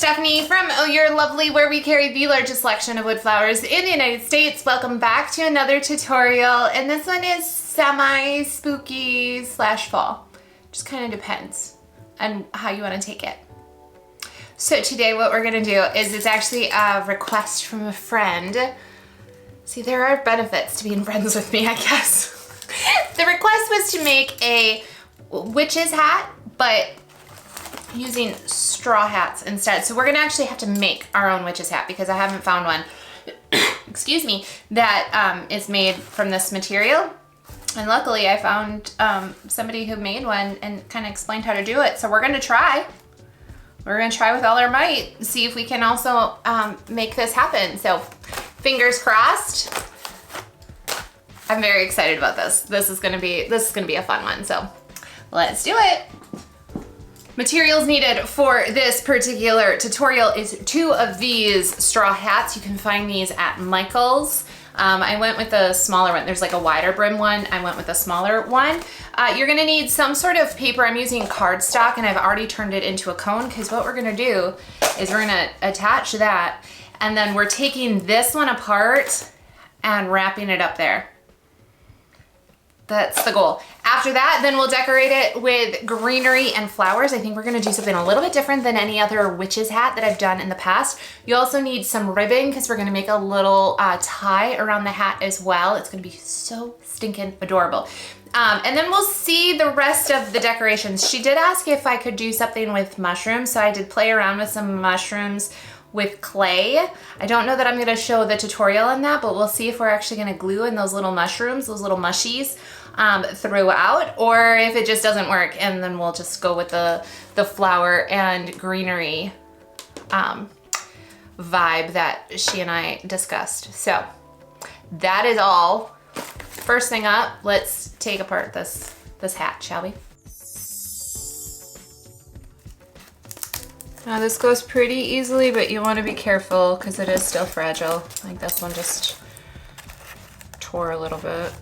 Stephanie from your lovely Where We Carry the Largest Selection of Wood Flowers in the United States. Welcome back to another tutorial, and this one is semi-spooky / fall. Just kind of depends on how you want to take it. So today what we're gonna do is it's actually a request from a friend. See, there are benefits to being friends with me, I guess. The request was to make a witch's hat, but using straw hats instead. So we're gonna actually have to make our own witch's hat because I haven't found one, excuse me, that is made from this material. And luckily I found somebody who made one and kind of explained how to do it. So we're gonna try. We're gonna try with all our might, see if we can also make this happen. So fingers crossed. I'm very excited about this. This is gonna be a fun one. So let's do it. Materials needed for this particular tutorial is 2 of these straw hats. You can find these at Michael's. I went with the smaller one. There's like a wider brim one. I went with a smaller one. You're gonna need some sort of paper. I'm using cardstock and I've already turned it into a cone because what we're gonna do is we're gonna attach that and then we're taking this one apart and wrapping it up there. That's the goal. After that, then we'll decorate it with greenery and flowers. I think we're gonna do something a little bit different than any other witch's hat that I've done in the past. You also need some ribbon because we're gonna make a little tie around the hat as well. It's gonna be so stinking adorable. And then we'll see the rest of the decorations. She did ask if I could do something with mushrooms, so I did play around with some mushrooms with clay. I don't know that I'm gonna show the tutorial on that, but we'll see if we're actually gonna glue in those little mushrooms, those little mushies, throughout, or if it just doesn't work, and then we'll just go with the flower and greenery vibe that she and I discussed. So that is all. First thing up, let's take apart this hat, shall we? Now this goes pretty easily, but you want to be careful because it is still fragile. Like this one just tore a little bit.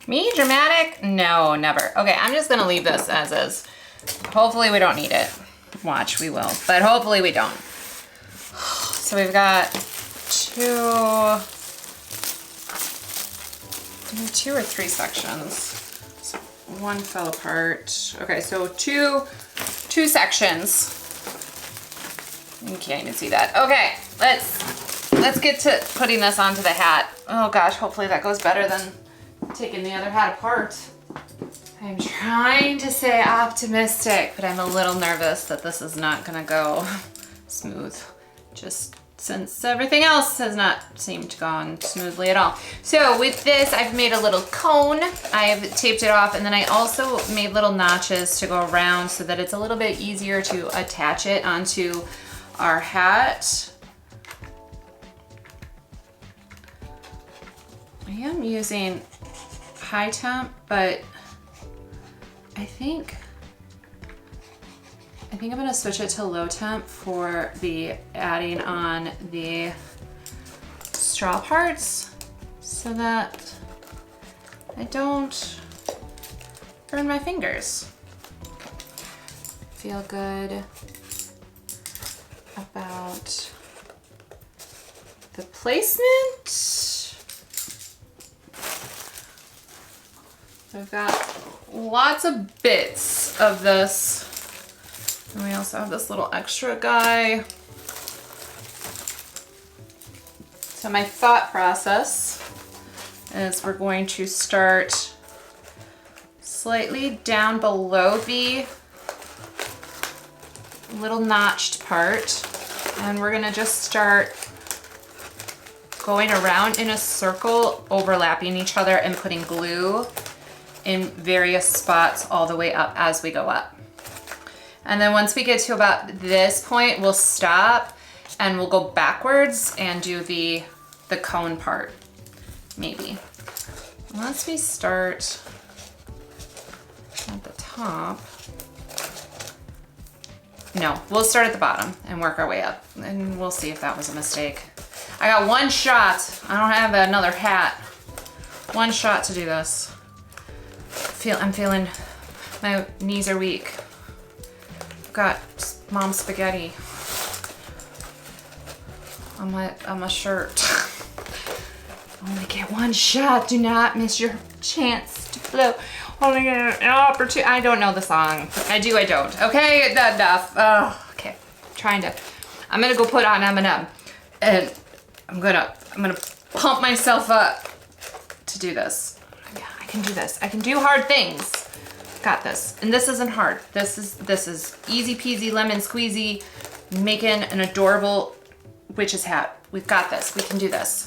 Me dramatic? No, never. Okay, I'm just gonna leave this as is. Hopefully we don't need it. Watch, we will, but hopefully we don't. So we've got 2 or 3 sections. So 1 fell apart. Okay, so two sections. You can't even see that. Okay, let's get to putting this onto the hat. Oh gosh, hopefully that goes better than taking the other hat apart. I'm trying to stay optimistic, but I'm a little nervous that this is not gonna go smooth just since everything else has not seemed to gone smoothly at all. So with this, I've made a little cone. I've taped it off, and then I also made little notches to go around so that it's a little bit easier to attach it onto our hat. I am using high temp, but I think I'm gonna switch it to low temp for the adding on the straw parts so that I don't burn my fingers. Feel good about the placement. I've got lots of bits of this. And we also have this little extra guy. So my thought process is we're going to start slightly down below the little notched part, and we're gonna just start going around in a circle, overlapping each other and putting glue in various spots all the way up as we go up. And then once we get to about this point, we'll stop and we'll go backwards and do the cone part, maybe. Once we start at the top, no, we'll start at the bottom and work our way up, and we'll see if that was a mistake. I got one shot. I don't have another hat. One shot to do this. I'm feeling, my knees are weak. Got mom spaghetti on my shirt. Only get one shot. Do not miss your chance to flow. Only get an opportunity. I don't know the song. I do. I don't. Okay, enough. Oh, okay. I'm gonna go put on Eminem, and I'm gonna pump myself up to do this. Yeah, I can do this. I can do hard things. Got this. And this isn't hard. This is easy peasy lemon squeezy, making an adorable witch's hat. We've got this. We can do this.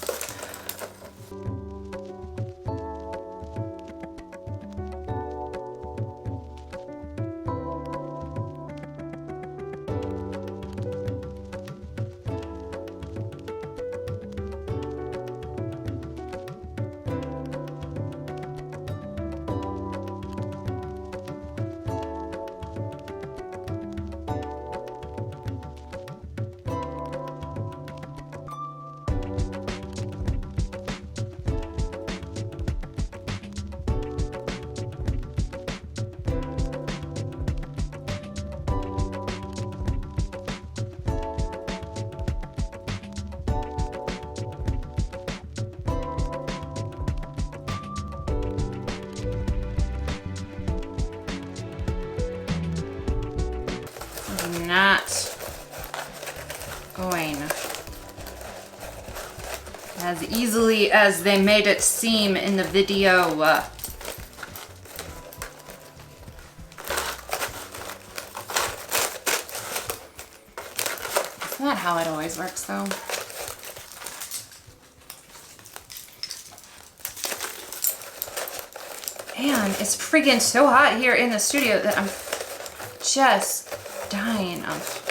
Not going as easily as they made it seem in the video. It's not how it always works though. And it's friggin' so hot here in the studio that I'm just dying of.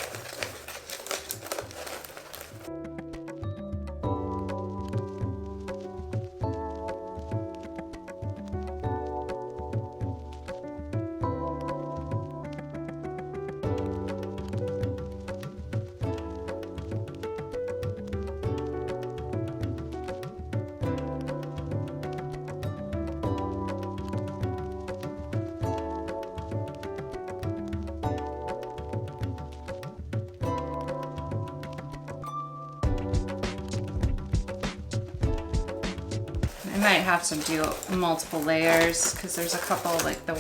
I might have to do multiple layers because there's a couple, like the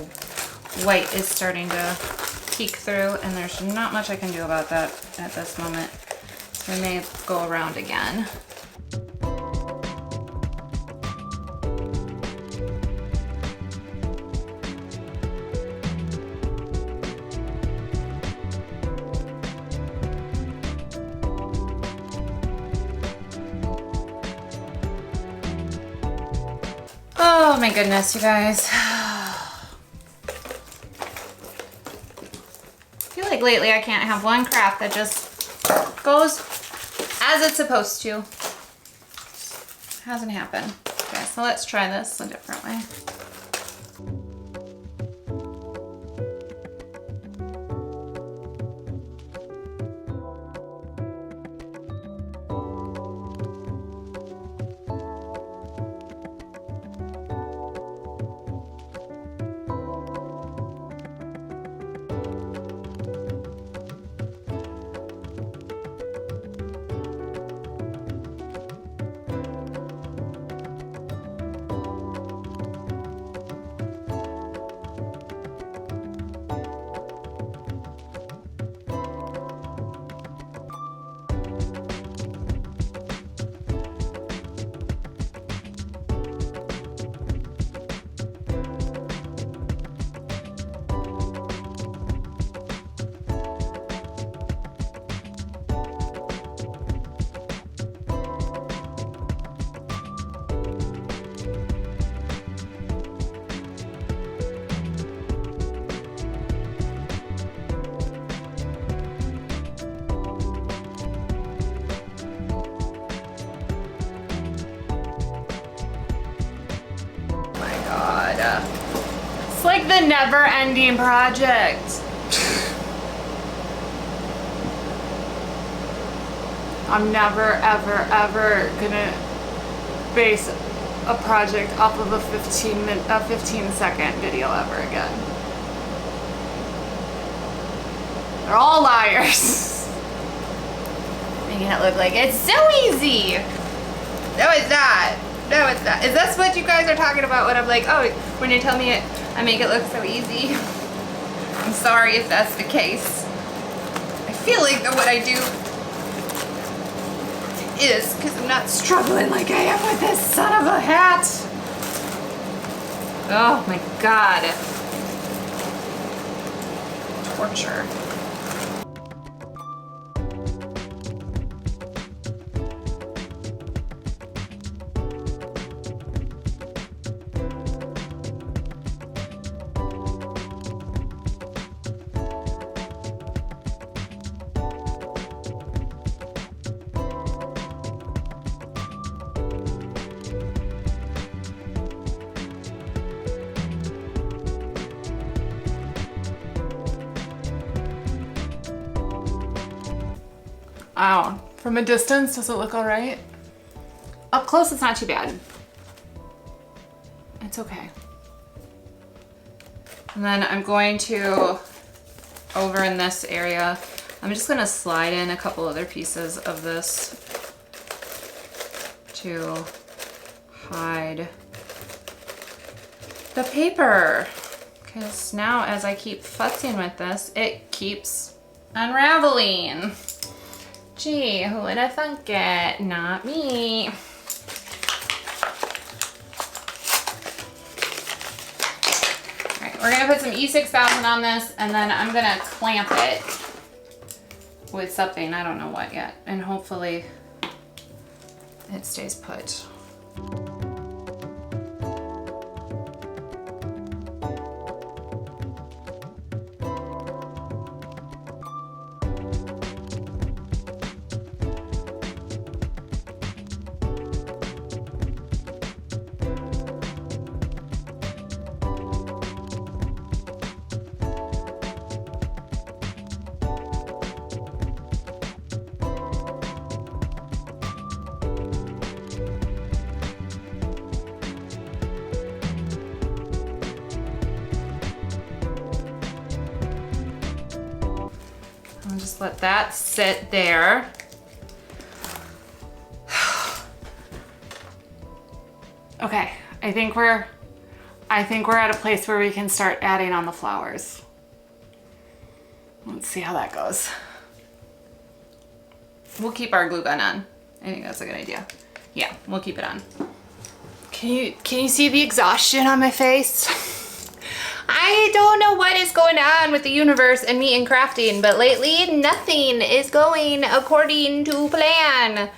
white is starting to peek through, and there's not much I can do about that at this moment. So I may go around again. Oh my goodness, you guys. I feel like lately I can't have one craft that just goes as it's supposed to. Hasn't happened. Okay, so let's try this a different way. It's like the never-ending project. I'm never, ever, ever gonna base a project off of a 15-second video ever again. They're all liars. Making it look like it's so easy. No, it's not. No, it's not. Is this what you guys are talking about when I'm like, oh, when you tell me it, I make it look so easy? I'm sorry if that's the case. I feel like that what I do is, because I'm not struggling like I am with this son of a hat. Oh my God. Torture. Wow, from a distance, does it look all right? Up close, it's not too bad. It's okay. And then I'm going to, over in this area, I'm just gonna slide in a couple other pieces of this to hide the paper. Because now as I keep futzing with this, it keeps unraveling. Gee, who would have thunk it? Not me. Alright, we're gonna put some E6000 on this and then I'm gonna clamp it with something, I don't know what yet, and hopefully it stays put. I'll just let that sit there. Okay, I think we're at a place where we can start adding on the flowers. Let's see how that goes. We'll keep our glue gun on. I think that's a good idea. Yeah, we'll keep it on. Can you see the exhaustion on my face? I don't know what is going on with the universe and me and crafting, but lately nothing is going according to plan.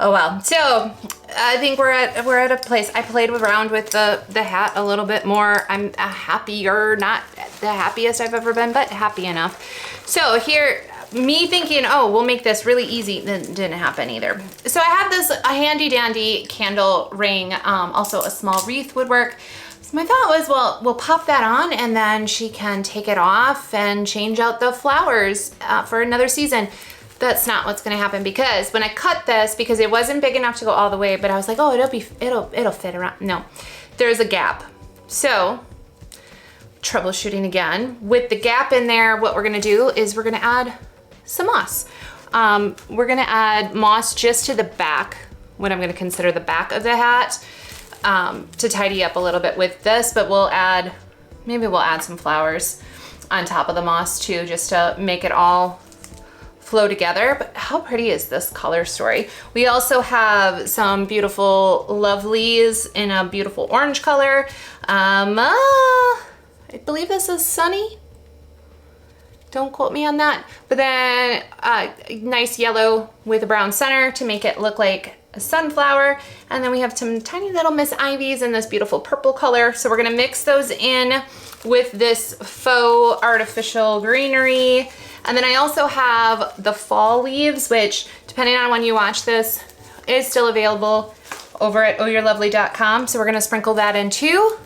Oh well. So I think we're at a place. I played around with the hat a little bit more. I'm happier, not the happiest I've ever been, but happy enough. So here, me thinking, oh, we'll make this really easy, didn't happen either. So I have this a handy dandy candle ring, also a small wreath would work. So my thought was, well, we'll pop that on and then she can take it off and change out the flowers for another season. That's not what's gonna happen, because when I cut this, because it wasn't big enough to go all the way, but I was like, oh, it'll fit around. No, there's a gap. So troubleshooting again. With the gap in there, what we're gonna do is we're gonna add some moss. We're gonna add moss just to the back, what I'm gonna consider the back of the hat, to tidy up a little bit with this, but maybe we'll add some flowers on top of the moss too, just to make it all flow together. But how pretty is this color story? We also have some beautiful lovelies in a beautiful orange color. I believe this is Sunny. Don't quote me on that. But then nice yellow with a brown center to make it look like a sunflower. And then we have some tiny little Miss Ivies in this beautiful purple color. So we're gonna mix those in with this faux artificial greenery. And then I also have the fall leaves, which depending on when you watch this, is still available over at ohyourlovely.com. So we're gonna sprinkle that in too.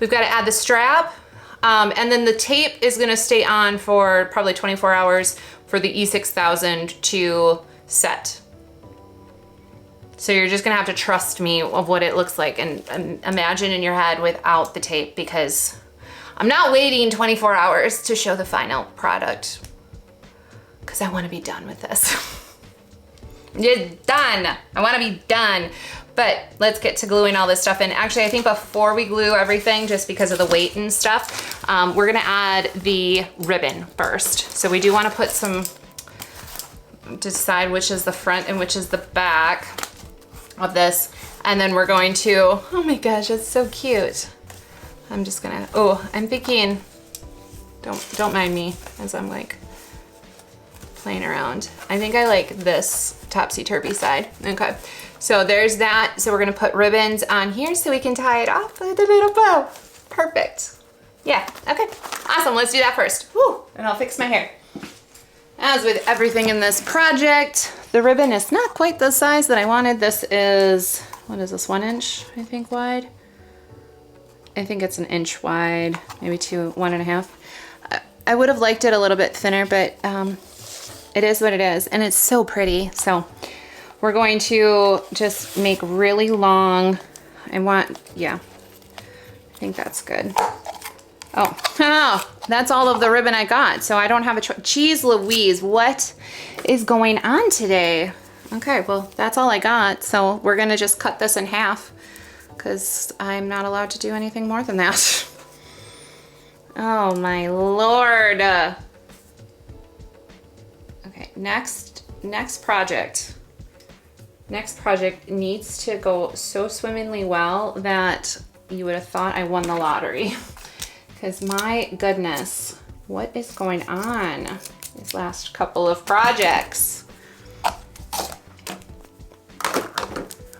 We've got to add the strap. And then the tape is gonna stay on for probably 24 hours for the E6000 to set. So you're just gonna have to trust me of what it looks like and imagine in your head without the tape, because I'm not waiting 24 hours to show the final product, because I wanna be done with this. It's done, I wanna be done. But let's get to gluing all this stuff in. Actually, I think before we glue everything, just because of the weight and stuff, we're gonna add the ribbon first. So we do wanna put some, decide which is the front and which is the back of this. And then we're going to, oh my gosh, it's so cute. I'm just gonna, I'm thinking, don't mind me as I'm like playing around. I think I like this topsy-turvy side. Okay, so there's that. So we're gonna put ribbons on here so we can tie it off with a little bow. Perfect. Yeah, okay, awesome, let's do that first. Woo, and I'll fix my hair. As with everything in this project, the ribbon is not quite the size that I wanted. This is, what is this, 1 inch, I think, wide? I think it's 1 inch wide, maybe 1.5. I would have liked it a little bit thinner, but it is what it is, and it's so pretty. So we're going to just make really long, I think that's good. Oh, that's all of the ribbon I got, so I don't have a choice. Jeez Louise, what is going on today? Okay, well, that's all I got, so we're gonna just cut this in half, because I'm not allowed to do anything more than that. Oh my Lord. Okay, next project. Next project needs to go so swimmingly well that you would have thought I won the lottery. Because my goodness, what is going on these last couple of projects?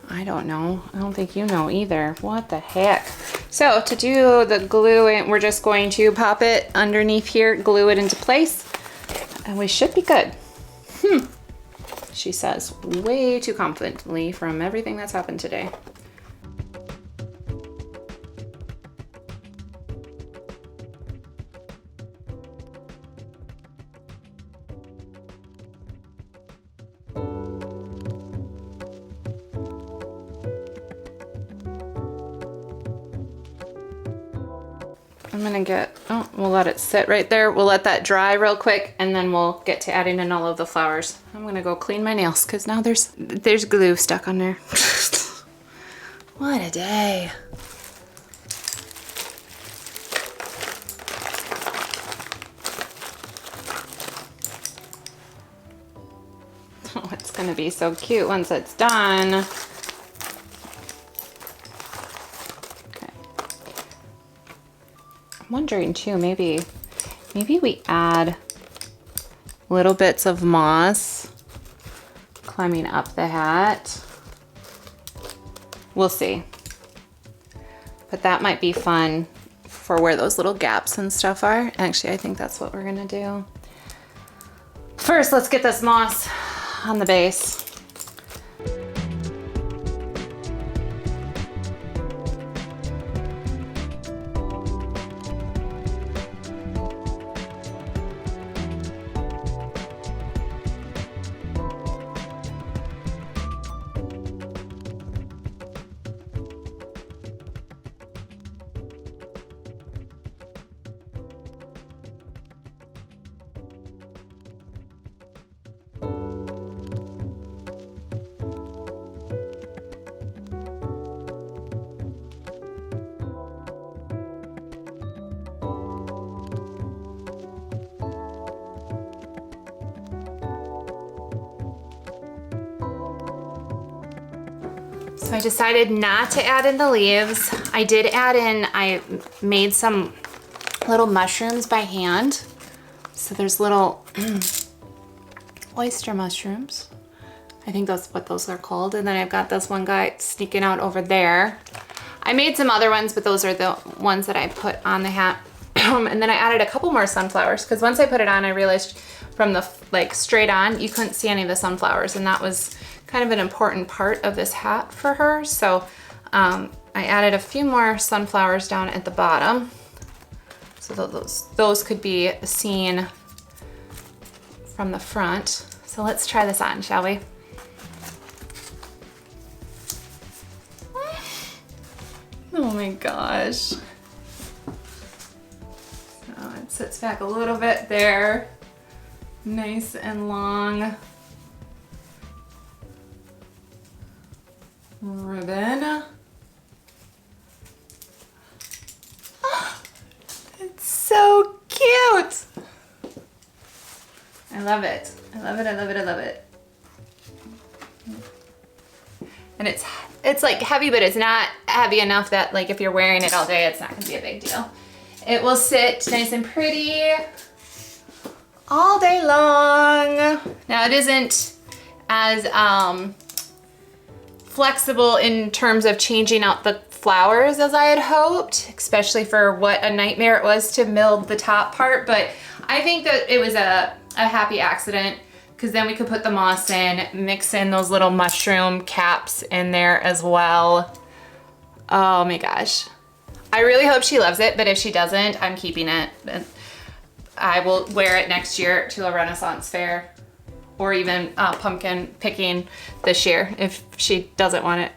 I don't know. I don't think you know either. What the heck? So to do the glue, we're just going to pop it underneath here, glue it into place, and we should be good. She says way too confidently from everything that's happened today. I'm gonna get, we'll let it sit right there. We'll let that dry real quick, and then we'll get to adding in all of the flowers. I'm gonna go clean my nails because now there's glue stuck on there. What a day. Oh, it's gonna be so cute once it's done. I'm wondering too, maybe we add little bits of moss climbing up the hat. We'll see. But that might be fun for where those little gaps and stuff are. Actually, I think that's what we're gonna do. First, let's get this moss on the base. So I decided not to add in the leaves. I made some little mushrooms by hand. So there's little oyster mushrooms. I think that's what those are called. And then I've got this one guy sneaking out over there. I made some other ones, but those are the ones that I put on the hat. And then I added a couple more sunflowers because once I put it on, I realized from the straight on, you couldn't see any of the sunflowers, and that was kind of an important part of this hat for her. So I added a few more sunflowers down at the bottom. So those could be seen from the front. So let's try this on, shall we? Oh my gosh. So it sits back a little bit there. Nice and long. Ribbon. It's so cute. I love it. I love it, I love it, I love it. And it's like heavy, but it's not heavy enough that like if you're wearing it all day, it's not gonna be a big deal. It will sit nice and pretty all day long. Now it isn't as flexible in terms of changing out the flowers as I had hoped, especially for what a nightmare it was to mill the top part, but I think that it was a happy accident because then we could put the moss in, mix in those little mushroom caps in there as well. Oh my gosh. I really hope she loves it, but if she doesn't, I'm keeping it. I will wear it next year to a Renaissance fair or even pumpkin picking this year if she doesn't want it.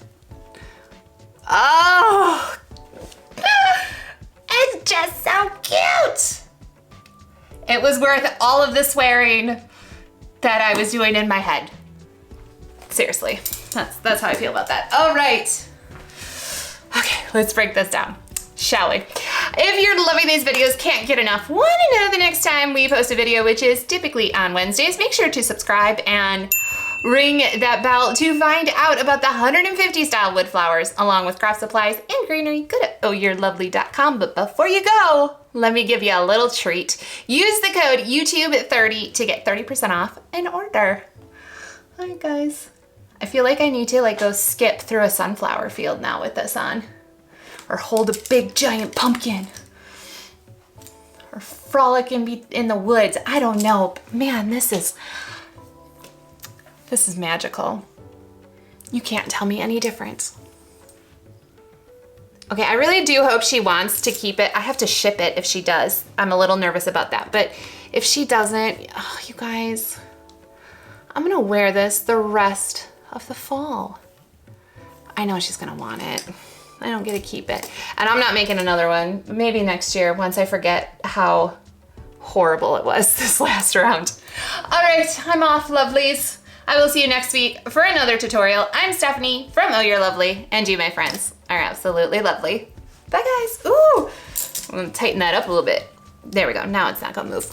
Oh, it's just so cute. It was worth all of the swearing that I was doing in my head. Seriously, that's how I feel about that. All right, okay, let's break this down, shall we? If you're loving these videos, can't get enough, want to know the next time we post a video, which is typically on Wednesdays, make sure to subscribe and ring that bell to find out about the 150 style wood flowers, along with craft supplies and greenery, good at ohyourlovely.com. But before you go, let me give you a little treat. Use the code YouTube30 to get 30% off an order. All right, guys. I feel like I need to like go skip through a sunflower field now with this on. Or hold a big giant pumpkin. Or frolic and be in the woods. I don't know. But man, this is magical. You can't tell me any difference. Okay, I really do hope she wants to keep it. I have to ship it if she does. I'm a little nervous about that. But if she doesn't, oh, you guys, I'm gonna wear this the rest of the fall. I know she's gonna want it. I don't get to keep it. And I'm not making another one. Maybe next year once I forget how horrible it was this last round. All right, I'm off, lovelies. I will see you next week for another tutorial. I'm Stephanie from Oh You're Lovely, and you, my friends, are absolutely lovely. Bye, guys. Ooh, I'm gonna tighten that up a little bit. There we go. Now it's not gonna move.